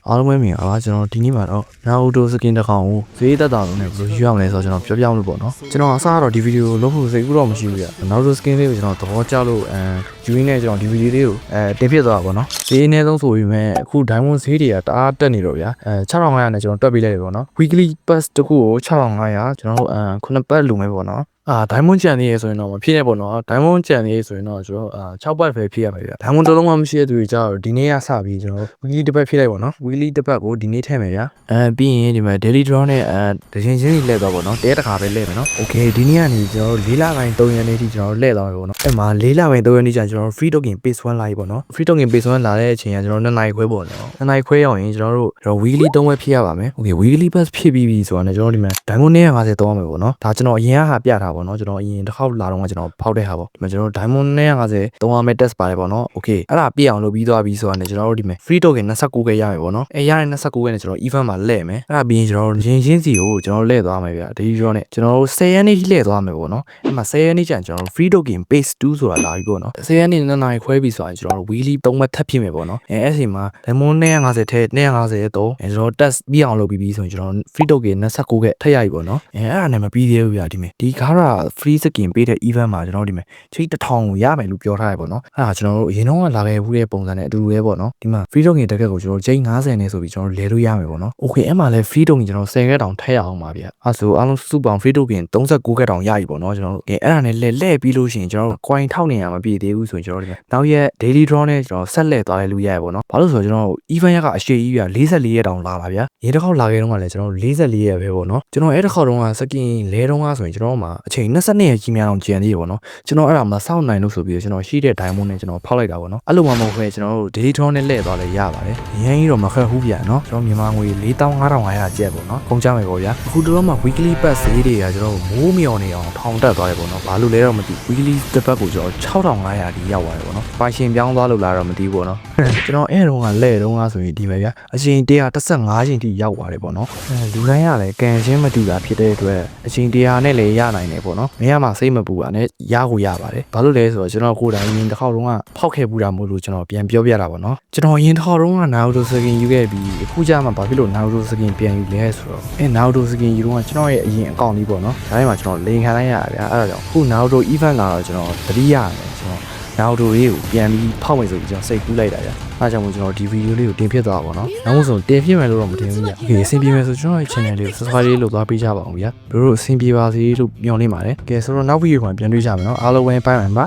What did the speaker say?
အားလုံးပဲမြင်ပါကျွန်တော်ဒီနေ့မှာတော့နာရူတိုစကင်တစ်ကောင်ကိုဈေးသက်တာလုံးနဲ့ဘယ်လိုယူရမလဲဆိုတော့ကျွန်တော်ပြောပြလို့ပေါ့နော်ကျွန်တော်အစားတော့ဒီဗီဒီယိုလုပ်ဖို့စိတ်ကူးတော့မရှိဘူးဗျနာရူတိုစကင်လေးကိုကျွန်တော်သဘောကျလို့ယူရင်းနဲ့ကျွန်တော်ဒီဗီဒီယိုလေးကိုတင်ဖြစ်သွားတာပေါ့နော်ဈေးအနည်းဆုံးဆိုပြီးမဲ့အခု diamond ဈေးတွေကတအားတက်နေတော့ဗျာ6500နဲ့ကျွန်တော်တွက်ပေးလိုက်တယ်ပေါ့နော် weekly pass တခုကို6500ကျွန်တော်9ပတ်လူမယ်ပေါ့နော်diamond ကြံနေရဆိုရင်တော့မဖြစ်နဲ့ပေါ့နော် diamond ကြံနေရဆိုရင်တော့ကျွန်တော်6ပတ်ပဲဖြစ်ရမယ်ဗျ diamond တစ်လုံးမှမရှိတဲ့သူတွေကြတော့ဒီနေ့ကစပြီးကျွန်တော် weekly တစ်ပတ်ဖြစ်လိုက်ပေါ့နော် weekly တစ်ပတ်ကိုဒီနေ့ထည့်မယ်ဗျပြီးရင်ဒီမှာ daily draw နဲ့တချင်းချင်းကြီးလှည့်သွားပေါ့နော်တဲတစ်ခါပဲလှည့်မယ်နော် okay ဒီနေ့ကနေကျွန်တော်4လပိုင်း3ရက်နေ့ထိကျွန်တော်လှည့်သွားမယ်ပေါ့နော်အဲ့မှာ4လပိုင်း3ရက်နေ့ကျကျွန်တော် free token base 1လာပြီပေါ့နော် free token base 1လာတဲ့အချိန်ကကျွန်တော်2နာရီခွဲပေါ့နော်2နာရီခွဲရောက်ရင်ကျွန်တော် weekly 3ရက်ဖြစ်ရပါမယ် okay weekly pass ဖြစ်ပြီးပြီဆိုတာနဲ့ကျွန်တော်ဒီမှာ diamond 950တောင်းမယ်ပေါ့နော်ဒါကျွန်တော်အရင်ကပြထားပေါ့နော်ကျွန်တော်အရင်တစ်ခေါက်လာတော့ကျွန်တော်ဖောက်တဲ့ဟာပေါ့ဒီမှာကျွန်တော် diamond 950တောင်းရမယ့် test ပါတယ်ပေါ့နော် okay အဲ့ဒါပြည့်အောင်လုပ်ပြီးသွားပြီဆိုတာနဲ့ကျွန်တော်တို့ဒီမှာ free token 29ခဲရမယ်ပေါ့နော်အဲ့ရတဲ့29ခဲနဲ့ကျွန်တော် event မှာလဲ့မယ်အဲ့ဒါပြီးရင်ကျွန်တော်ရင်ချင်းစီကိုကျွန်တော်လဲ့သွားမယ်ဗျာဒီရောနဲ့ကျွန်တော်တို့10ရက်နေ့ထိလဲ့သွားမယ်ပေါ့နော်အဲ့မှာ10ရက်နေ့ကျရင်ကျွန်တော် free token base 2ဆိုတာလာပြီပေါ့နော်10ရက်နေ့2နာရီခွဲပြီဆိုရင်ကျွန်တော်တို့ weekly 3မှတ်ထပ်ဖြစ်မယ်ပေါ့နော်အဲ့ဒီမှာ diamond 950ထဲ950ရဲ့3ကျွန်တော် test ပြည့်အောင်လုပ်ပြီးပြီဆိုရင်ကျွန်တော် free token 29ခဲထပ်ရပြီပေါ့နော်အဲ့ဒါနဲ့မပြီးသေးဘူးဗျာဒီမှာဒီကားက free skin ပေးတဲ့ event မှာကျွန်တော်ဒီမှာချိတ်1000ကိုရမယ်လို့ပြောထားရပေါ့နော်အဲ့ဒါကျွန်တော်တို့အရင်တော့လာခဲ့ဘူးတဲ့ပုံစံနဲ့အတူတူပဲပေါ့နော်ဒီမှာ free token တက်ကက်ကိုကျွန်တော်ချိန်50နဲ့ဆိုပြီးကျွန်တော်လဲလို့ရမယ်ပေါ့နော် okay အဲ့မှာလဲ free token ကျွန်တော်10ခဲတောင်ထည့်ရအောင်ပါဗျအဲ့ဆိုအားလုံးစုပေါင်း free token 39ခဲတောင်ရပြီပေါ့နော်ကျွန်တော်တို့အဲ့ဒါနဲ့လဲပြီးလို့ရှိရင်ကျွန်တော်တို့ coin 1000နေရမပြည့်သေးဘူးဆိုရင်ကျွန်တော်တို့နောက်ရက် daily draw နဲ့ကျွန်တော်ဆက်လက်သွားလဲလို့ရရပေါ့နော်ဘာလို့ဆိုတော့ကျွန်တော်တို့ event ရက်ကအရှိကြီးဗျ44ရက်တောင်လာပါဗျရေတစ်ခေါက်လာခဲ့တော့ကလည်းကျွန်တော်တို့44ရက်ပဲပေါ့နော်ကျွန်တော်အဲ့တစ်ခေါက်တုန်းက skin လဲတုန်းကဆိုရင်ကျွန်တော်မှာအချိန်22ရက်ကြီးများအောင်ကျန်သေးတယ်ပေါ့နော်ကျွန်တော်အဲ့ဒါမှစောင့်နိုင်လို့ဆိုပြီးကျွန်တော်ရှိတဲ့ diamond နဲ့ကျွန်တော်ဖောက်လိုက်တာပေါ့နော်အဲ့လိုမှမဟုတ်ခဲကျွန်တော်တို့ daily draw နဲ့လဲသွားလဲရပါတယ်အရင်ကြီးတော့မခက်ဘူးဗျနော်ကျွန်တော်မြန်မာငွေ4500ကျပ်ပေါ့နော်ကုန်ကြမယ်ပေါ့ဗျာအခုတော့မှ weekly pass ဈေးတွေကကျွန်တော်မိုးမြော်နေအောင်ထောင်တက်သွားတယ်ပေါ့နော်ဘာလို့လဲတော့မသိ weekly တစ်ပတ်ကိုကျွန်တော်6500ဒီရောက်သွားတယ်ပေါ့နော်ပိုင်ရှင်ပြောင်းသွားလို့လားတော့မသိဘူးပေါ့နော်ကျွန်တော်အဲ့တုန်းကလဲတုန်းကဆိုရင်ဒီပဲဗျအချိန်115ချိန်ထိရောက်သွားတယ်ပေါ့နော်လူတိုင်းကလည်းကန်ရှင်းမတူတာဖြစ်တဲ့အတွက်အချိန်100နဲ့လည်းရနိုင်တယ်ပေါ့နော်မရမှစိတ်မပူပါနဲ့ရကိုရပါတယ်ဘာလို့လဲဆိုတော့ကျွန်တော်ကိုယ်တိုင်ရင်တစ်ခေါက်တုန်းကဖောက်ခဲ့ပူတာမို့လို့ကျွန်တော်ပြန်ပြောပြတာပေါ့နော်ကျွန်တော်ရင်တစ်ခေါက်တုန်းက Naruto skin ယူခဲ့ပြီးအခုကျမှဘာဖြစ်လို့ Naruto skin ပြန်ယူလဲဆိုတော့Naruto skin ယူတော့ကျွန်တော်ရဲ့အရင်အကောင့်လေးပေါ့နော်ဒါပေမဲ့ကျွန်တော်လိန်ခံလိုက်ရတာဗျာအဲ့ဒါကြောင့်အခု Naruto event လာတော့ကျွန်တော်သတိရတယ်ကျွန်တော်Naruto လေးကိုပြန်ပြီးဖောက်မယ်ဆိုပြီးကျွန်တော်စိတ်ကူးလိုက်တာဗျာအားကြောင့်မို့ကျွန်တော်ဒီဗီဒီယိုလေးကိုတင်ဖြစ်သွားပါတော့နောက်မှဆိုတင်ဖြစ်မယ်လို့တော့မထင်ဘူးဗျာ okay အဆင်ပြေမယ်ဆိုကျွန်တော်ရဲ့ channel လေးကို subscribe လေးလုပ်သွားပေးကြပါအောင်ဗျာတို့အဆင်ပြေပါစေလို့မျှော်လင့်ပါတယ်ကဲဆိုတော့နောက်ဗီဒီယိုမှာပြန်တွေ့ကြမယ်နော်အားလုံးပဲbye byeပါ